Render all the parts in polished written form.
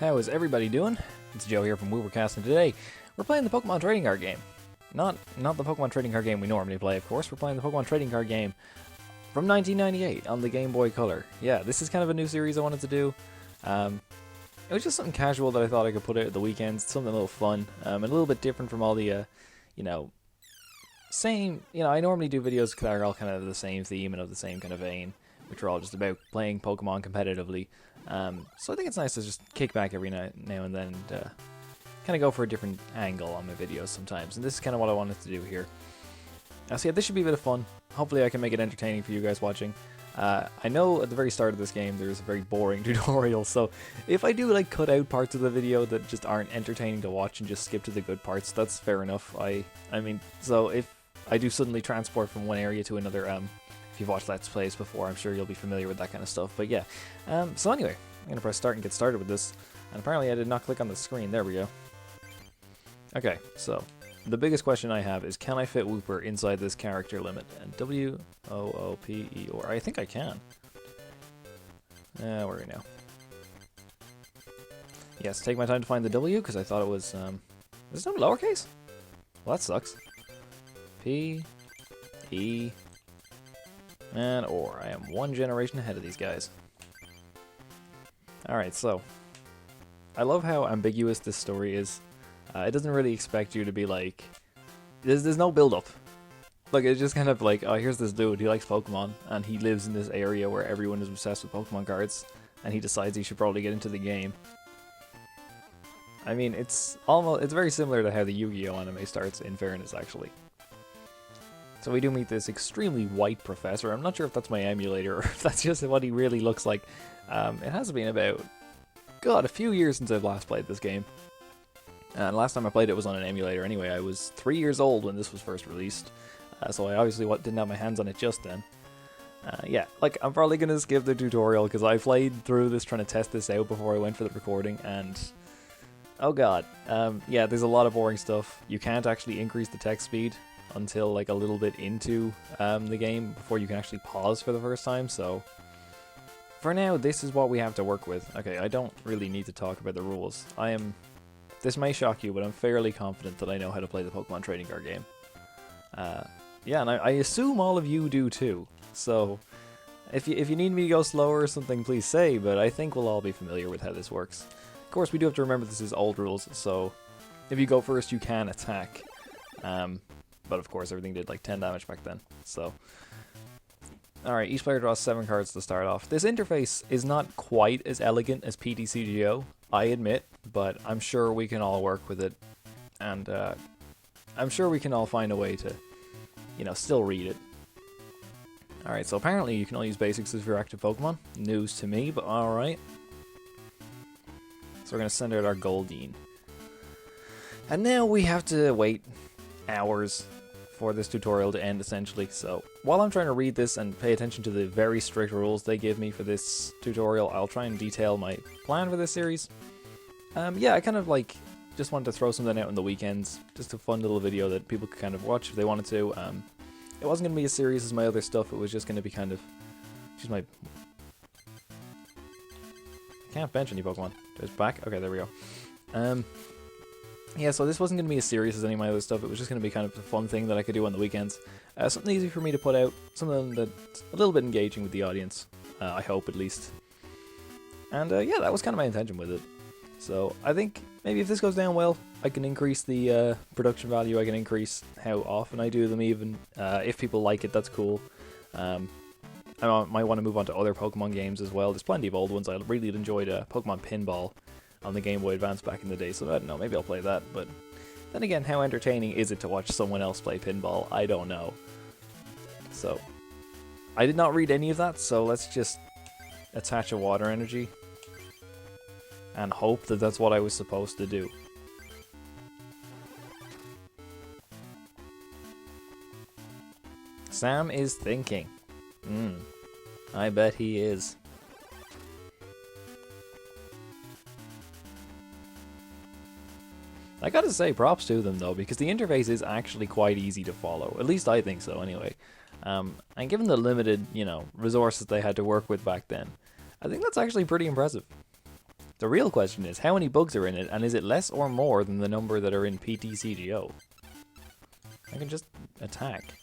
How is everybody doing? It's Joe here from Woobercast, and today we're playing the Pokemon trading card game. Not the Pokemon trading card game we normally play, of course. We're playing the Pokemon trading card game from 1998 on the Gameboy Colour. Yeah, this is kind of a new series I wanted to do. It was just something casual that I thought I could put out at the weekends, something a little fun, and a little bit different from all the, same, I normally do videos that are all kind of the same theme and of the same kind of vein, which are all just about playing Pokemon competitively. So I think it's nice to just kick back every now and then and kind of go for a different angle on my videos sometimes. And this is kind of what I wanted to do here. So yeah, this should be a bit of fun. Hopefully I can make it entertaining for you guys watching. I know at the very start of this game there's a very boring tutorial, so if I do like cut out parts of the video that just aren't entertaining to watch and just skip to the good parts, that's fair enough. I mean, so if I do suddenly transport from one area to another, if you've watched Let's Plays before, I'm sure you'll be familiar with that kind of stuff. But yeah, so anyway, I'm going to press start and get started with this. And apparently I did not click on the screen. There we go. Okay, so the biggest question I have is, can I fit Wooper inside this character limit? And W-O-O-P-E-R. I think I can. Where are we now? Yes, take my time to find the W, because I thought it was, is it lowercase? Well, that sucks. P, E, and or. I am one generation ahead of these guys. Alright, so I love how ambiguous this story is. It doesn't really expect you to be like... There's no build-up. Like, it's just kind of like, oh, here's this dude, he likes Pokemon, and he lives in this area where everyone is obsessed with Pokemon cards, and he decides he should probably get into the game. I mean, it's very similar to how the Yu-Gi-Oh! Anime starts, in fairness, actually. So we do meet this extremely white professor. I'm not sure if that's my emulator or if that's just what he really looks like. It has been about, God, a few years since I've last played this game. And last time I played it was on an emulator anyway. I was 3 years old when this was first released. So I obviously didn't have my hands on it just then. Yeah, like, I'm probably going to skip the tutorial because I played through this trying to test this out before I went for the recording, and... oh god. Yeah, there's a lot of boring stuff. You can't actually increase the text speed until like a little bit into the game before you can actually pause for the first time, so... for now, this is what we have to work with. Okay, I don't really need to talk about the rules. This may shock you, but I'm fairly confident that I know how to play the Pokemon trading card game. Yeah, and I assume all of you do too. So, if you need me to go slower or something, please say, but I think we'll all be familiar with how this works. Of course, we do have to remember this is old rules, so if you go first, you can attack. But of course, everything did like 10 damage back then, so... Alright, each player draws 7 cards to start off. This interface is not quite as elegant as PTCGO, I admit, but I'm sure we can all work with it, and I'm sure we can all find a way to, still read it. Alright, so apparently you can only use basics if you're active Pokemon. News to me, but alright. So we're going to send out our Goldeen. And now we have to wait hours for this tutorial to end, essentially. So while I'm trying to read this and pay attention to the very strict rules they give me for this tutorial, I'll try and detail my plan for this series. Yeah, I kind of like just wanted to throw something out on the weekends, just a fun little video that people could kind of watch if they wanted to. It wasn't going to be as serious as my other stuff, it was just going to be kind of... Excuse my... I can't bench any Pokemon. There's back? Okay, there we go. Yeah, so this wasn't going to be as serious as any of my other stuff, it was just going to be kind of a fun thing that I could do on the weekends. Something easy for me to put out, something that's a little bit engaging with the audience, I hope at least. And yeah, that was kind of my intention with it. So I think maybe if this goes down well, I can increase the production value, I can increase how often I do them even. If people like it, that's cool. I might want to move on to other Pokemon games as well. There's plenty of old ones. I really enjoyed Pokemon Pinball on the Game Boy Advance back in the day, so I don't know, maybe I'll play that, but then again, how entertaining is it to watch someone else play pinball? I don't know. So, I did not read any of that, so let's just attach a water energy and hope that that's what I was supposed to do. Sam is thinking. I bet he is. I gotta say, props to them though, because the interface is actually quite easy to follow. At least I think so, anyway. And given the limited, resources they had to work with back then, I think that's actually pretty impressive. The real question is, how many bugs are in it, and is it less or more than the number that are in PTCGO? I can just attack.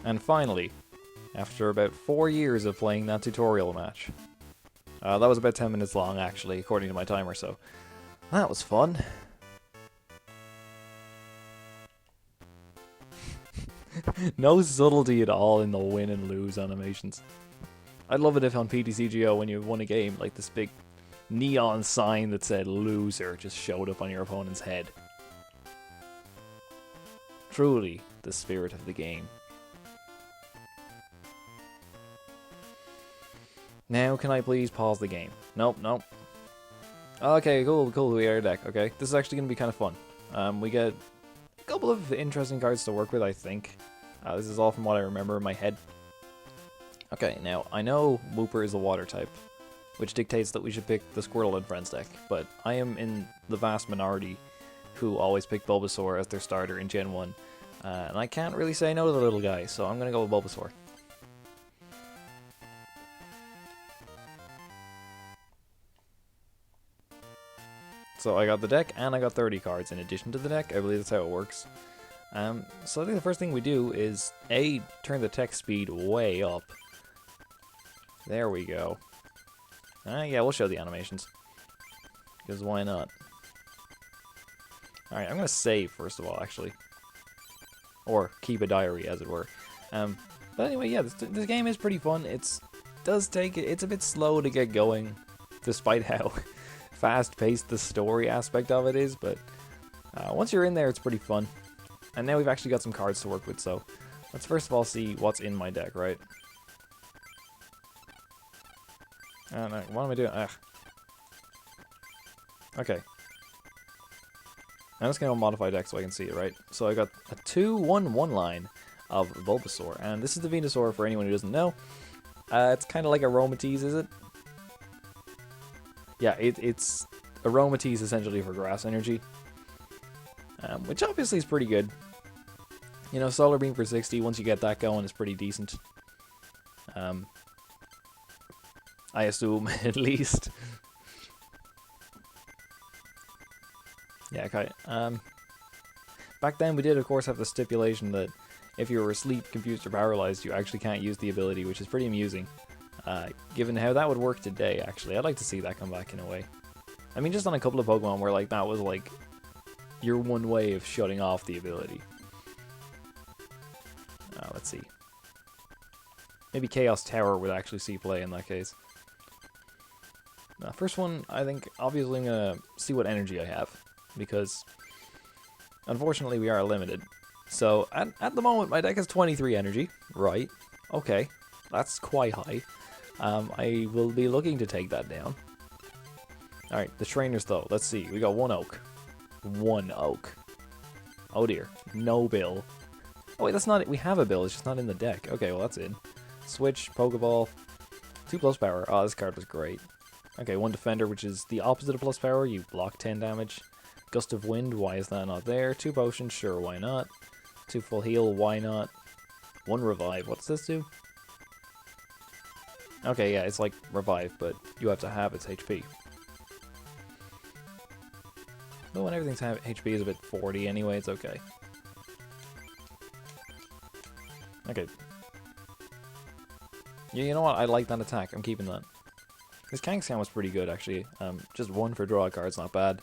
And finally, after about 4 years of playing that tutorial match, that was about 10 minutes long actually, according to my timer, so that was fun. No subtlety at all in the win and lose animations. I'd love it if on PTCGO when you won a game, like this big neon sign that said loser just showed up on your opponent's head. Truly the spirit of the game. Now, can I please pause the game? Nope, nope. Okay, cool, we got our deck, okay. This is actually going to be kind of fun. We get a couple of interesting cards to work with, I think. This is all from what I remember in my head. Okay, now, I know Wooper is a water type, which dictates that we should pick the Squirtle and Friends deck, but I am in the vast minority who always pick Bulbasaur as their starter in Gen 1, and I can't really say no to the little guy, so I'm going to go with Bulbasaur. So I got the deck, and I got 30 cards in addition to the deck. I believe that's how it works. So I think the first thing we do is, A, turn the text speed way up. There we go. Yeah, we'll show the animations. Because why not? Alright, I'm going to save, first of all, actually. Or keep a diary, as it were. But anyway, yeah, this game is pretty fun. It's a bit slow to get going, despite how fast-paced the story aspect of it is, but once you're in there, it's pretty fun. And now we've actually got some cards to work with, so let's first of all see what's in my deck, right? No, what am I doing? Ugh. Okay. I'm just going to modify deck so I can see it, right? So I got a 2-1-1 line of Bulbasaur, and this is the Venusaur for anyone who doesn't know. It's kind of like Aromatisse, is it? Yeah, it's Aromatisse essentially for grass energy, which obviously is pretty good. You know, Solar Beam for 60, once you get that going, is pretty decent. I assume, at least. Yeah, okay. Back then we did, of course, have the stipulation that if you were asleep, confused, or paralyzed, you actually can't use the ability, which is pretty amusing. Given how that would work today, actually. I'd like to see that come back in a way. I mean, just on a couple of Pokemon where, like, that was, like, your one way of shutting off the ability. Let's see. Maybe Chaos Tower would actually see play in that case. First one, I think, obviously I'm going to see what energy I have. Because, unfortunately, we are limited. So, at the moment, my deck has 23 energy. Right. Okay. That's quite high. I will be looking to take that down. Alright, the trainers though. Let's see. We got one Oak. One Oak. Oh dear. No Bill. Oh wait, that's not it. We have a Bill. It's just not in the deck. Okay, well that's in. Switch, Pokeball. 2+ power. Oh, this card was great. Okay, one Defender, which is the opposite of plus power. You block 10 damage. Gust of Wind. Why is that not there? 2 Potions. Sure, why not? 2 Full Heal. Why not? 1 Revive. What's this do? Okay, yeah, it's like Revive, but you have to have its HP. But when everything's HP is a bit 40 anyway, it's okay. Okay. Yeah, you know what? I like that attack. I'm keeping that. This Kangaskhan was pretty good, actually. Just 1 for draw cards, not bad.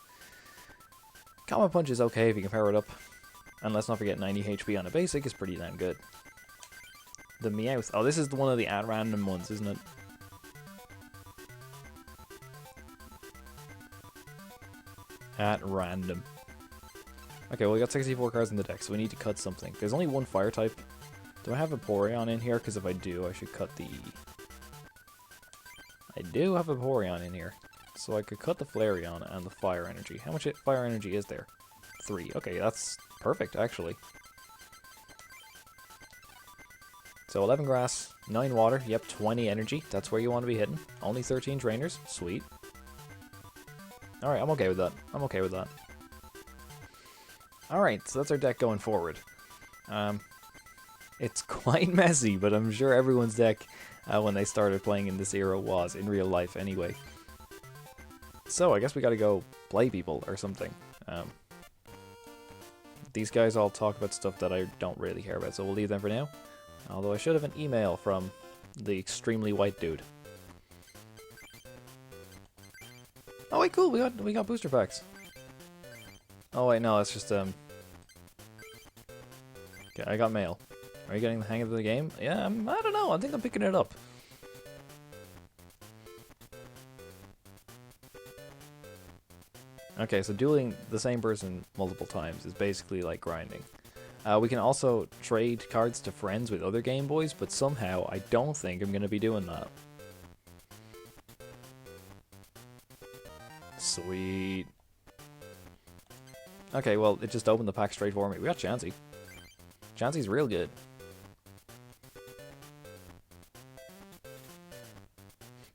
Common Punch is okay if you can power it up. And let's not forget 90 HP on a basic is pretty damn good. The Meowth. Oh, this is one of the at random ones, isn't it? At random. Okay, well we got 64 cards in the deck, so we need to cut something. There's only one fire type. Do I have a Vaporeon in here? Because if I do, I should cut the... I do have a Vaporeon in here. So I could cut the Flareon and the fire energy. How much fire energy is there? 3. Okay, that's perfect, actually. So 11 grass, 9 water, yep, 20 energy. That's where you want to be hitting. Only 13 trainers. Sweet. Alright, I'm okay with that. I'm okay with that. Alright, so that's our deck going forward. It's quite messy, but I'm sure everyone's deck when they started playing in this era was, in real life anyway. So I guess we gotta go play people or something. These guys all talk about stuff that I don't really care about, so we'll leave them for now. Although I should have an email from the extremely white dude. Oh wait, cool, we got booster packs. Oh wait, no, it's just okay, I got mail. Are you getting the hang of the game? Yeah, I don't know, I think I'm picking it up. Okay, so dueling the same person multiple times is basically like grinding. We can also trade cards to friends with other Game Boys, but somehow I don't think I'm going to be doing that. Sweet. Okay, well, it just opened the pack straight for me. We got Chansey. Chansey's real good.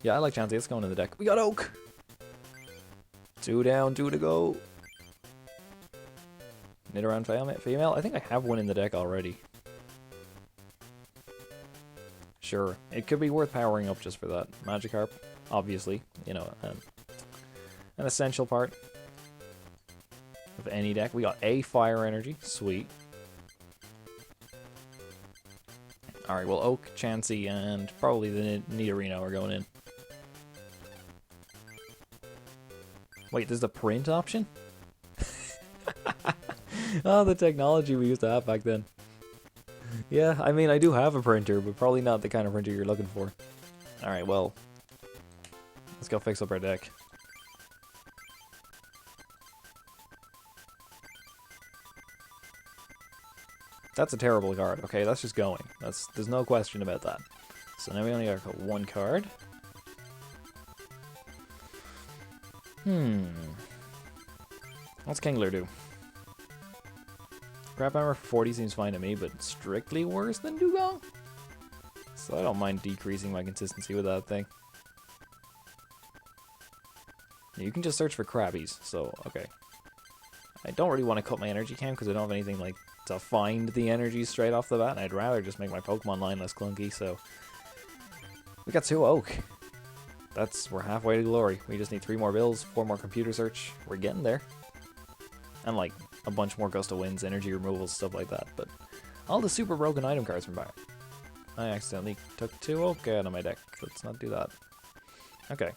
Yeah, I like Chansey. It's going in the deck. We got Oak! 2 down, 2 to go. Nidoran female? I think I have one in the deck already. Sure. It could be worth powering up just for that. Magikarp, obviously. You know, an essential part of any deck. We got a Fire Energy. Sweet. Alright, well, Oak, Chansey, and probably the Nidorino are going in. Wait, there's a print option? Oh, the technology we used to have back then. Yeah, I mean, I do have a printer, but probably not the kind of printer you're looking for. Alright, well, let's go fix up our deck. That's a terrible card. Okay, that's just going. There's no question about that. So now we only got one card. What's Kingler do? Crap Hammer for 40 seems fine to me, but strictly worse than Dugong? So I don't mind decreasing my consistency with that thing. You can just search for Krabbies, so okay. I don't really want to cut my energy count because I don't have anything like to find the energy straight off the bat, and I'd rather just make my Pokemon line less clunky, so... We got 2 Oak. We're halfway to glory. We just need 3 more bills, 4 more computer search. We're getting there. And like a bunch more Gust of Winds, energy removals, stuff like that. But all the super broken item cards from back. I accidentally took 2 Oak out of my deck. Let's not do that. Okay.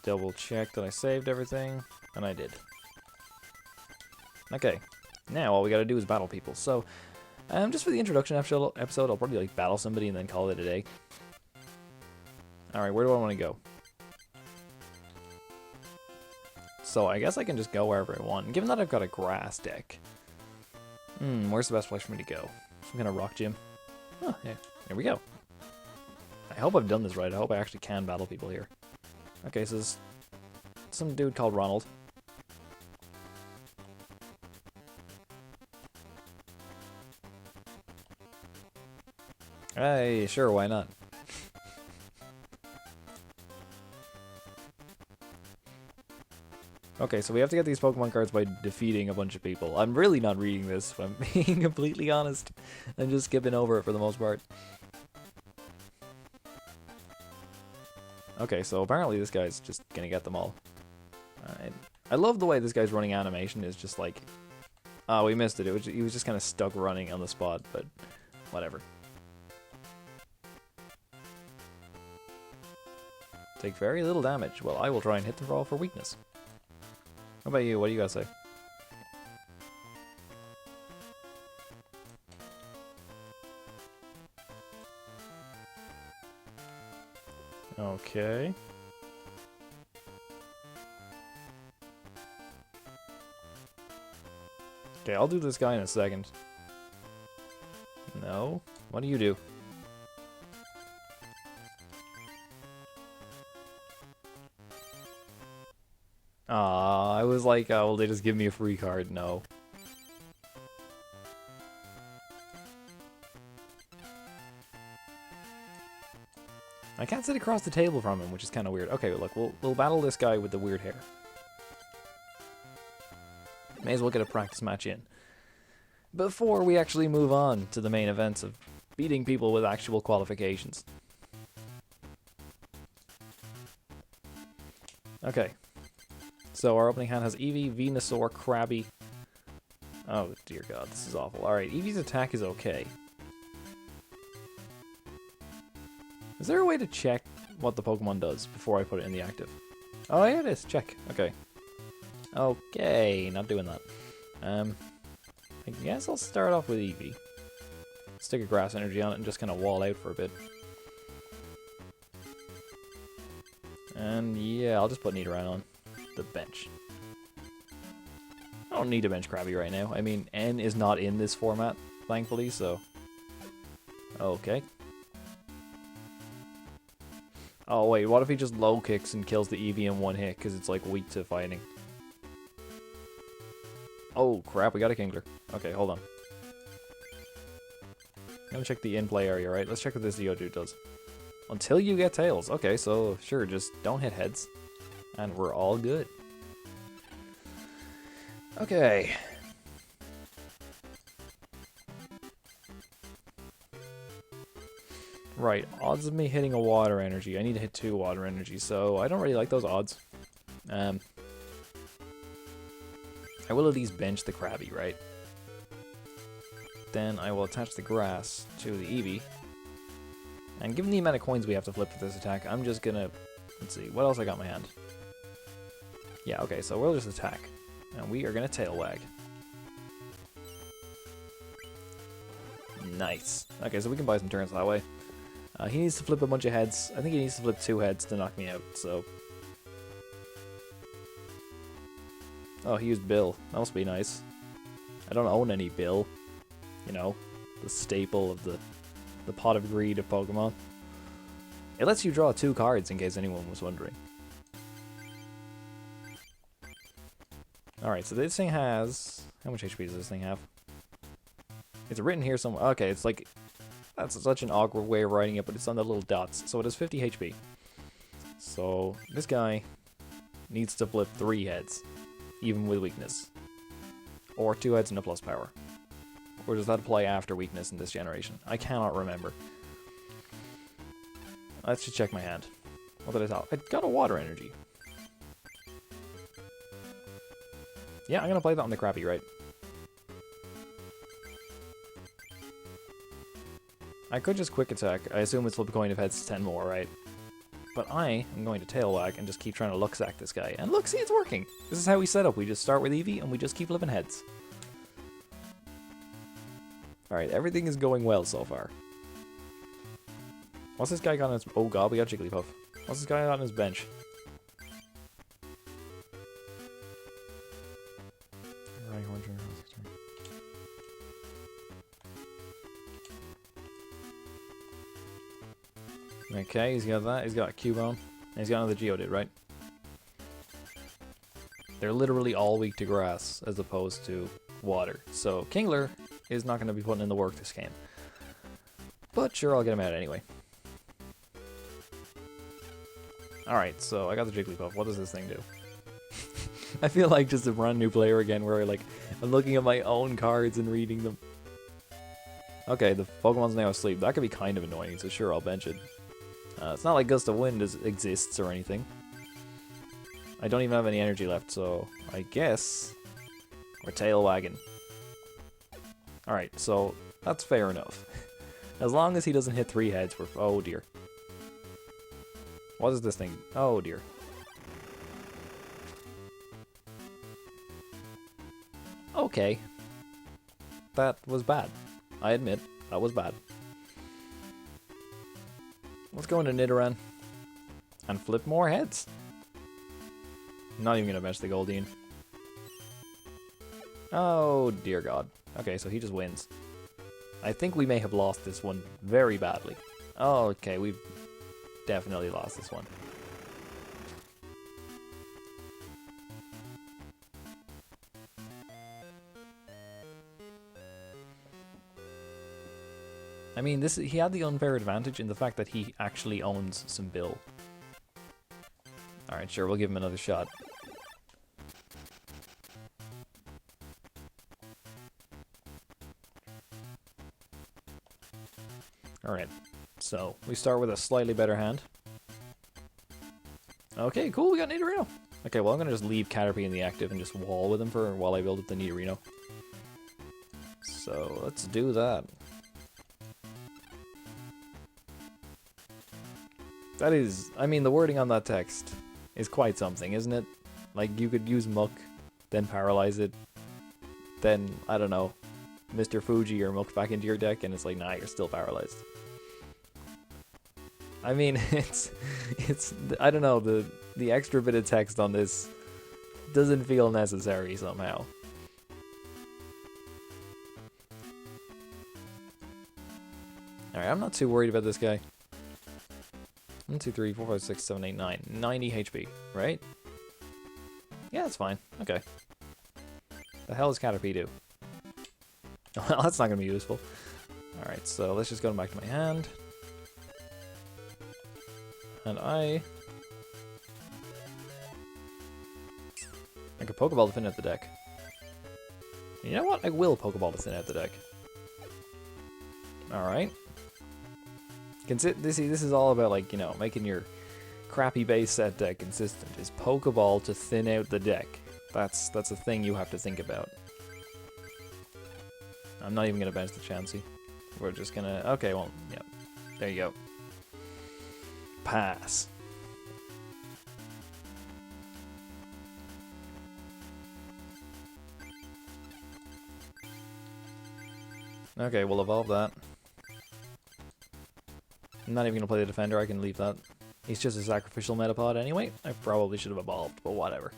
Double check that I saved everything, and I did. Okay. Now all we gotta do is battle people. So, just for the introduction episode, I'll probably like battle somebody and then call it a day. Alright, where do I want to go? So I guess I can just go wherever I want. And given that I've got a grass deck, where's the best place for me to go? Some kind of rock gym? Oh, yeah. Here we go. I hope I've done this right. I hope I actually can battle people here. Okay, so there's some dude called Ronald. Hey, sure, why not? Okay, so we have to get these Pokemon cards by defeating a bunch of people. I'm really not reading this, if I'm being completely honest. I'm just skipping over it for the most part. Okay, so apparently this guy's just gonna get them all. I love the way this guy's running animation. Is just like... Oh, we missed it. He was just kind of stuck running on the spot, but whatever. Take very little damage. Well, I will try and hit the roll for weakness. How about you? What do you guys say? Okay. Okay, I'll do this guy in a second. No? What do you do? I was like, oh, will they just give me a free card? No. I can't sit across the table from him, which is kind of weird. Okay, look, we'll battle this guy with the weird hair. May as well get a practice match in before we actually move on to the main events of beating people with actual qualifications. Okay, so our opening hand has Eevee, Venusaur, Krabby. Oh dear god, this is awful. Alright, Eevee's attack is okay. Is there a way to check what the Pokemon does before I put it in the active? Oh yeah, it is. Check. Okay. Okay, not doing that. I guess I'll start off with Eevee. Stick a grass energy on it and just kind of wall out for a bit. And yeah, I'll just put Nidoran on the bench. I don't need to bench Krabby right now. I mean, N is not in this format, thankfully, so... Okay. Oh wait, what if he just low kicks and kills the Eevee in one hit because it's like weak to fighting? Oh crap, we got a Kingler. Okay, hold on. I'm gonna check the in-play area, right? Let's check what this Geodude does. Until you get tails. Okay, so sure, just don't hit heads. And we're all good. Okay. Right, odds of me hitting a water energy. I need to hit 2 water energy, so I don't really like those odds. I will at least bench the Krabby, right? Then I will attach the grass to the Eevee. And given the amount of coins we have to flip for this attack, I'm just gonna... Let's see, what else I got in my hand? Yeah, okay, so we'll just attack. And we are gonna tail wag. Nice. Okay, so we can buy some turns that way. He needs to flip a bunch of heads. I think he needs to flip 2 heads to knock me out, so... Oh, he used Bill. That must be nice. I don't own any Bill. You know, the staple of the pot of greed of Pokemon. It lets you draw 2 cards, in case anyone was wondering. Alright, so this thing has... How much HP does this thing have? It's written here somewhere. Okay, it's like... That's such an awkward way of writing it, but it's on the little dots. So it has 50 HP. So this guy needs to flip 3 heads, even with weakness. Or 2 heads and a plus power. Or does that apply after weakness in this generation? I cannot remember. Let's just check my hand. What did I tell? I got a water energy. Yeah, I'm gonna play that on the Krabby, right? I could just quick attack. I assume it's flip a coin if heads 10 more, right? But I am going to tail whack and just keep trying to luck sack this guy. And look, see, it's working. This is how we set up. We just start with Eevee and we just keep flipping heads. Alright, everything is going well so far. What's this guy got on his... Oh god, we got Jigglypuff. What's this guy got on his bench? Okay, he's got that. He's got a Cubone. And he's got another Geodude, right? They're literally all weak to grass as opposed to water. So Kingler is not going to be putting in the work this game. But sure, I'll get him out anyway. Alright, so I got the Jigglypuff. What does this thing do? I feel like just a brand new player again where I'm looking at my own cards and reading them. Okay, the Pokemon's now asleep. That could be kind of annoying, so sure, I'll bench it. It's not like Gust of Wind exists or anything. I don't even have any energy left, so I guess we're tail wagging. Alright, so that's fair enough. As long as he doesn't hit 3 heads, we're... Oh dear. What is this thing? Oh dear. Okay. That was bad. I admit, that was bad. Let's go into Nidoran and flip more heads. I'm not even going to bench the Goldeen. Oh, dear God. Okay, so he just wins. I think we may have lost this one very badly. Oh, okay, we've definitely lost this one. I mean, he had the unfair advantage in the fact that he actually owns some Bill. Alright, sure, we'll give him another shot. Alright, so we start with a slightly better hand. Okay, cool, we got Nidorino. Okay, well I'm gonna just leave Caterpie in the active and just wall with him for while I build up the Nidorino. So let's do that. That is, I mean, the wording on that text is quite something, isn't it? Like, you could use Muck, then paralyze it, then, I don't know, Mr. Fuji or Muck back into your deck, and it's like, nah, you're still paralyzed. I mean, it's, I don't know, the extra bit of text on this doesn't feel necessary somehow. Alright, I'm not too worried about this guy. 1, 2, 3, 4, 5, 6, 7, 8, 9. 90 HP, right? Yeah, that's fine. Okay. The hell does Caterpie do? Well, that's not going to be useful. Alright, so let's just go back to my hand. And I could Pokeball to thin out the deck. You know what? I will Pokeball to thin out the deck. Alright. This is all about, like, you know, making your crappy base set deck consistent. Is Pokeball to thin out the deck. That's a thing you have to think about. I'm not even going to bench the Chansey. We're just going to... Okay, well, yeah. There you go. Pass. Okay, we'll evolve that. I'm not even going to play the defender, I can leave that. He's just a sacrificial Metapod anyway. I probably should have evolved, but whatever.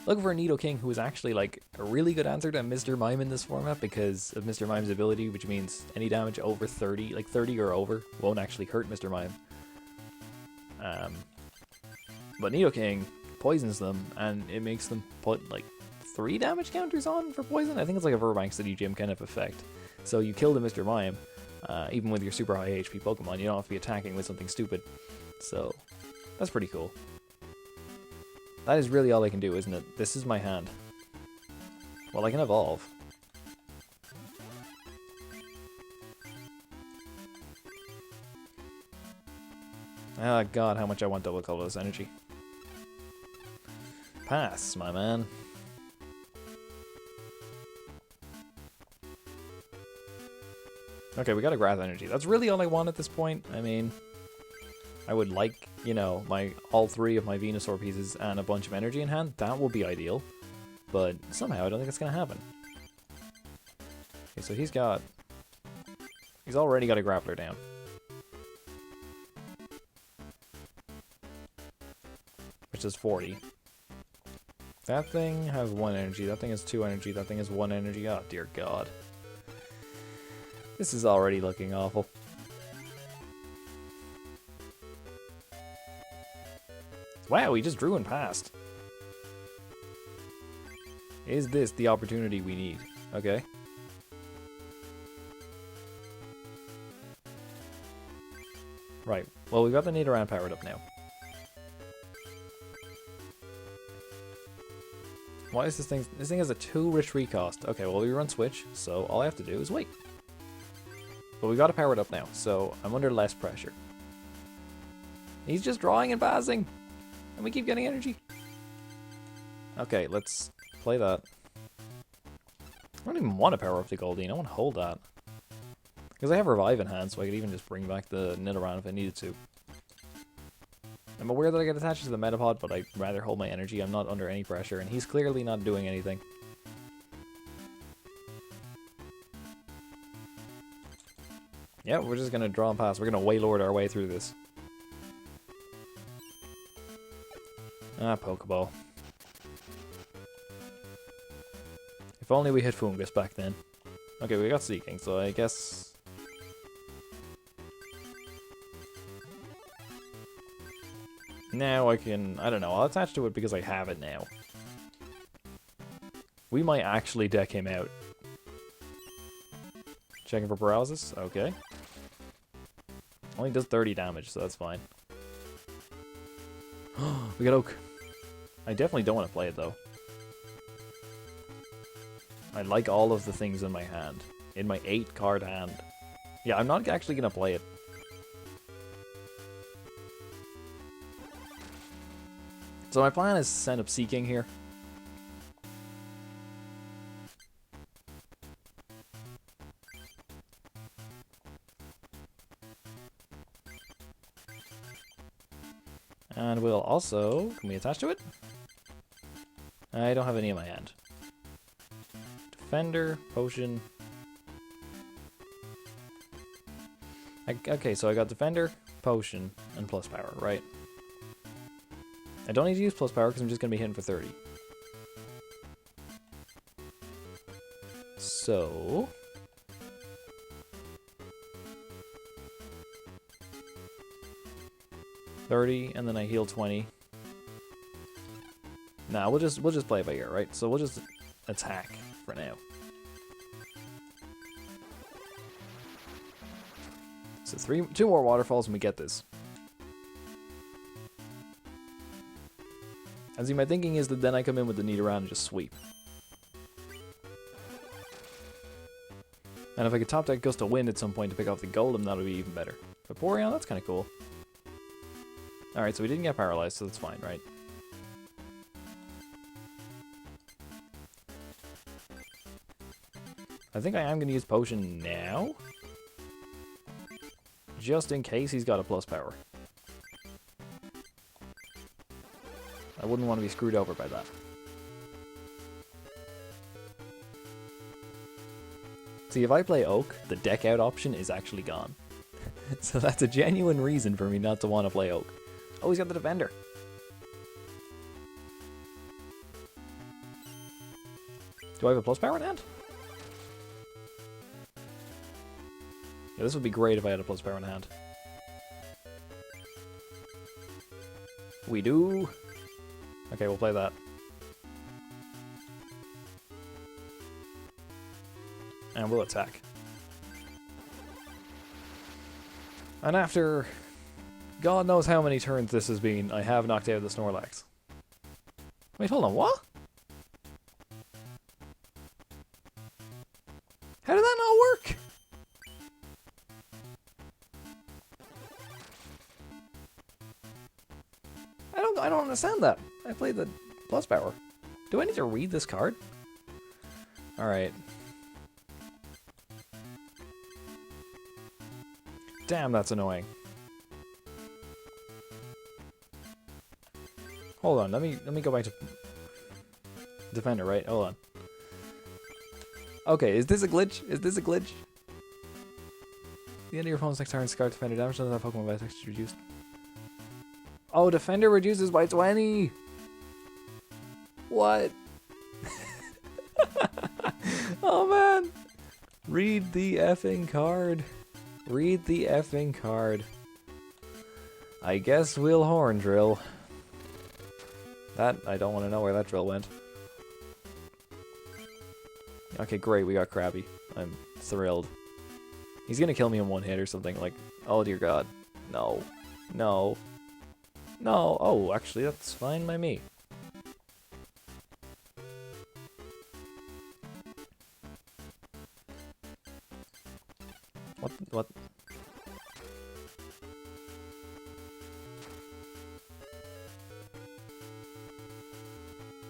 Looking for a Nidoking who is actually like a really good answer to Mr. Mime in this format because of Mr. Mime's ability, which means any damage over 30, like 30 or over, won't actually hurt Mr. Mime. But Nidoking poisons them, and it makes them put like 3 damage counters on for poison. I think it's like a Verbank City Gym kind of effect. So you kill the Mr. Mime. Even with your super high HP Pokemon, you don't have to be attacking with something stupid. So, that's pretty cool. That is really all I can do, isn't it? This is my hand. Well, I can evolve. Ah, God, how much I want double colorless energy. Pass, my man. Okay, we got a Grass Energy. That's really all I want at this point. I mean, I would like, you know, all 3 of my Venusaur pieces and a bunch of energy in hand. That would be ideal. But somehow I don't think it's going to happen. Okay, so he's already got a Grappler down. Which is 40. That thing has 1 energy, that thing has 2 energy, that thing has 1 energy. Oh, dear God. This is already looking awful. Wow, he just drew and passed. Is this the opportunity we need? Okay. Right. Well, we've got the Nidoran powered up now. Why is this thing... This thing has a 2 retreat cost. Okay, well, we run switch, so all I have to do is wait. But we got to power it up now, so I'm under less pressure. He's just drawing and passing, and we keep getting energy. Okay, let's play that. I don't even want to power up the Goldeen, I want to hold that. Because I have Revive in hand, so I could even just bring back the Nidoran if I needed to. I'm aware that I get attached to the Metapod, but I'd rather hold my energy. I'm not under any pressure, and he's clearly not doing anything. Yeah, we're just going to draw and pass. We're going to Wailord our way through this. Ah, Pokeball. If only we hit Fungus back then. Okay, we got Seeking, so I guess... Now I can... I don't know, I'll attach to it because I have it now. We might actually deck him out. Checking for paralysis? Okay. Only does 30 damage, so that's fine. We got Oak. I definitely don't want to play it, though. I like all of the things in my hand. In my 8-card hand. Yeah, I'm not actually gonna play it. So my plan is to send up Seeking here. And we'll also... Can we attach to it? I don't have any in my hand. Defender, Potion... Okay, so I got Defender, Potion, and plus power, right? I don't need to use plus power because I'm just going to be hitting for 30. So... 30, and then I heal 20. Nah, we'll just play it by ear, right? So we'll just attack for now. So 2 more waterfalls and we get this. And see, my thinking is that then I come in with the Nidoran and just sweep. And if I could top deck Gust of Wind at some point to pick off the Golem, that would be even better. Vaporeon, that's kind of cool. Alright, so we didn't get paralyzed, so that's fine, right? I think I am going to use Potion now. Just in case he's got a plus power. I wouldn't want to be screwed over by that. See, if I play Oak, the deck out option is actually gone. So that's a genuine reason for me not to want to play Oak. Oh, he's got the Defender. Do I have a plus power in hand? Yeah, this would be great if I had a plus power in hand. We do. Okay, we'll play that. And we'll attack. And after God knows how many turns this has been, I have knocked out the Snorlax. Wait, hold on, what? How did that not work? I don't understand that. I played the plus power. Do I need to read this card? Alright. Damn, that's annoying. Hold on, let me go back to Defender, right? Hold on. Okay, is this a glitch? Is this a glitch? The end of your opponent's next turn, Scar Defender damage to that Pokemon by text reduced. Oh, Defender reduces by 20! What? Oh man! Read the effing card. Read the effing card. I guess we'll Horn Drill. That, I don't want to know where that drill went. Okay, great, we got Krabby. I'm thrilled. He's gonna kill me in one hit or something, like, oh dear god. No. No. No. Oh, actually, that's fine by me. What?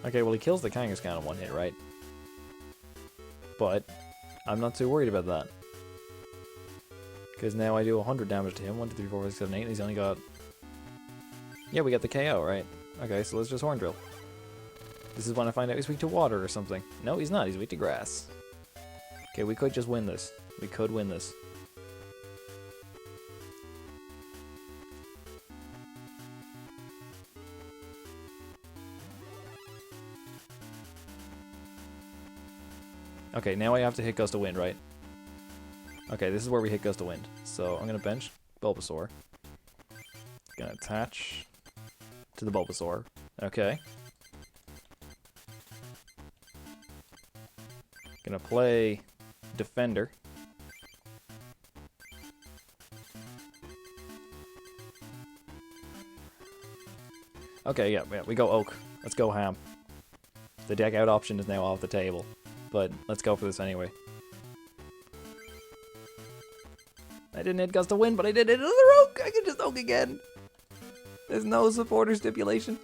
Okay, well he kills the Kangaskhan in one hit, right? But I'm not too worried about that. Because now I do 100 damage to him. 1, 2, 3, 4, 5, 6, 7, 8, and he's only got... Yeah, we get the KO, right? Okay, so let's just Horn Drill. This is when I find out he's weak to water or something. No, he's not. He's weak to grass. Okay, we could just win this. We could win this. Okay, now I have to hit Gust of Wind, right? Okay, this is where we hit Gust of Wind. So I'm going to bench Bulbasaur. Going to attach to the Bulbasaur. Okay. Going to play Defender. Okay, yeah, we go Oak. Let's go ham. The deck out option is now off the table. But let's go for this anyway. I didn't hit Gust of Wind, but I did hit another Oak. I can just Oak again. There's no supporter stipulation.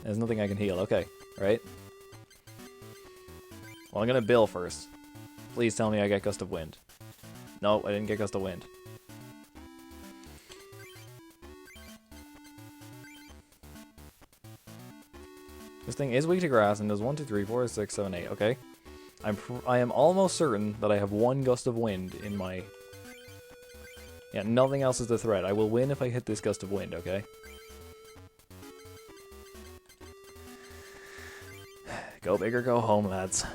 There's nothing I can heal. Okay, right? Well, I'm gonna Bill first. Please tell me I get Gust of Wind. No, I didn't get Gust of Wind. This thing is weak to grass and does 1, 2, 3, 4, 6, 7, 8. Okay. I am almost certain that I have 1 Gust of Wind in my... Yeah, nothing else is the threat. I will win if I hit this Gust of Wind, okay? Go big or go home, lads.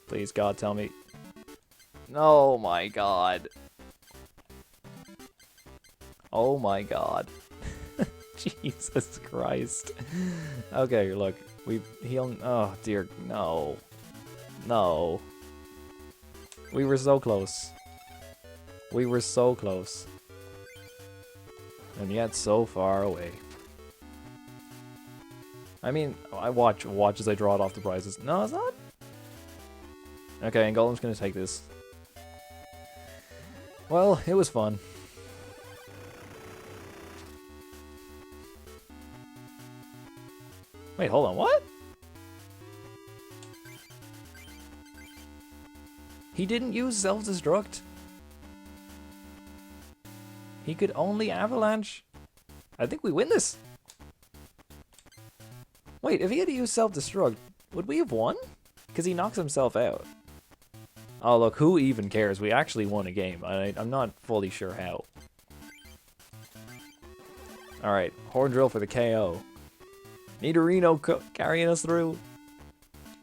Please, God, tell me. Oh my God. Oh my God. Jesus Christ. Okay, look. He'll... Oh, dear. No. No. We were so close. We were so close. And yet so far away. I mean, I watch as I draw it off the prizes. No, it's not. Okay, and Golem's gonna take this. Well, it was fun. Wait, hold on, what? He didn't use self-destruct? He could only avalanche? I think we win this. Wait, if he had to use self-destruct, would we have won? Because he knocks himself out. Oh, look, who even cares? We actually won a game. I'm not fully sure how. Alright, Horn Drill for the KO. Nidorino carrying us through.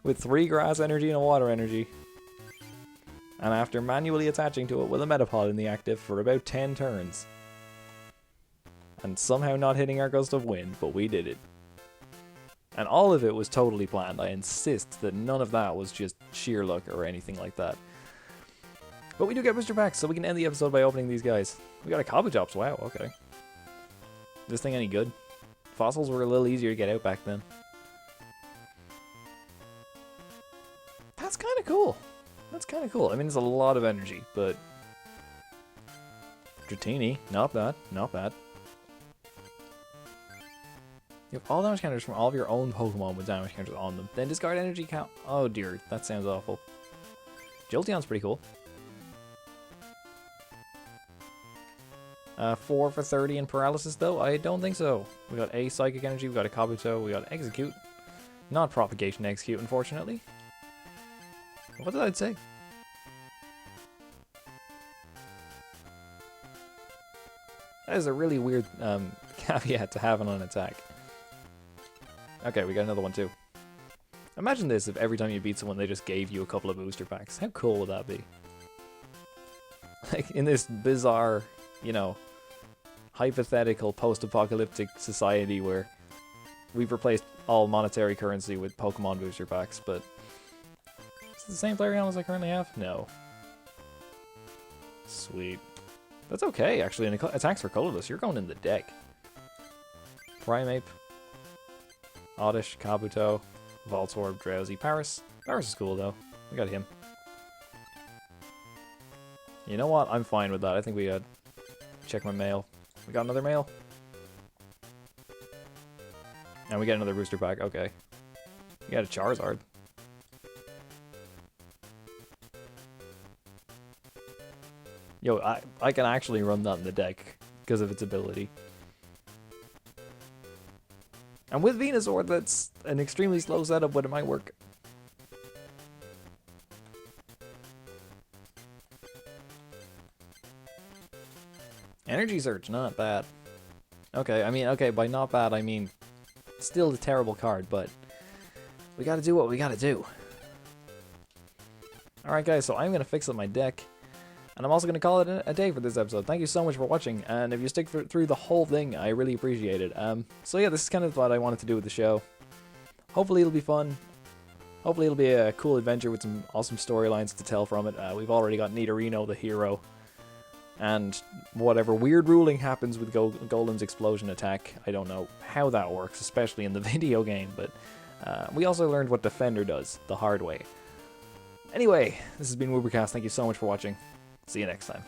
With 3 grass energy and a water energy. And after manually attaching to it with a Metapod in the active for about 10 turns. And somehow not hitting our Gust of Wind, but we did it. And all of it was totally planned. I insist that none of that was just sheer luck or anything like that. But we do get booster packs, so we can end the episode by opening these guys. We got a Kabutops, wow, okay. This thing any good? Fossils were a little easier to get out back then. That's kind of cool. That's kind of cool. I mean, it's a lot of energy, but... Dratini, not bad, not bad. You have all damage counters from all of your own Pokemon with damage counters on them. Then discard energy count. Oh dear, that sounds awful. Jolteon's pretty cool. 4 for 30 in paralysis though? I don't think so. We got a Psychic Energy, we got a Kabuto, we got Execute. Not Propagation Execute, unfortunately. What did I say? That is a really weird caveat to have on an attack. Okay, we got another one too. Imagine this if every time you beat someone they just gave you a couple of booster packs. How cool would that be? Like, in this bizarre, you know, hypothetical post-apocalyptic society where we've replaced all monetary currency with Pokemon booster packs, but... Is it the same player as I currently have? No. Sweet. That's okay, actually. And attacks for colorless, you're going in the deck. Primeape. Oddish, Kabuto, Voltorb, Drowsy, Paris. Paris is cool though. We got him. You know what? I'm fine with that. I think we check my mail. We got another mail. And we get another booster pack. Okay. We got a Charizard. Yo, I can actually run that in the deck because of its ability. And with Venusaur, that's an extremely slow setup, but it might work. Energy Surge, not bad. Okay, I mean, okay, by not bad, I mean still a terrible card, but we gotta do what we gotta do. Alright guys, so I'm gonna fix up my deck. And I'm also going to call it a day for this episode. Thank you so much for watching, and if you stick through the whole thing, I really appreciate it. So yeah, this is kind of what I wanted to do with the show. Hopefully it'll be fun. Hopefully it'll be a cool adventure with some awesome storylines to tell from it. We've already got Nidorino, the hero. and whatever weird ruling happens with Golem's explosion attack. I don't know how that works, especially in the video game, but we also learned what Defender does the hard way. Anyway, this has been Woobercast. Thank you so much for watching. See you next time.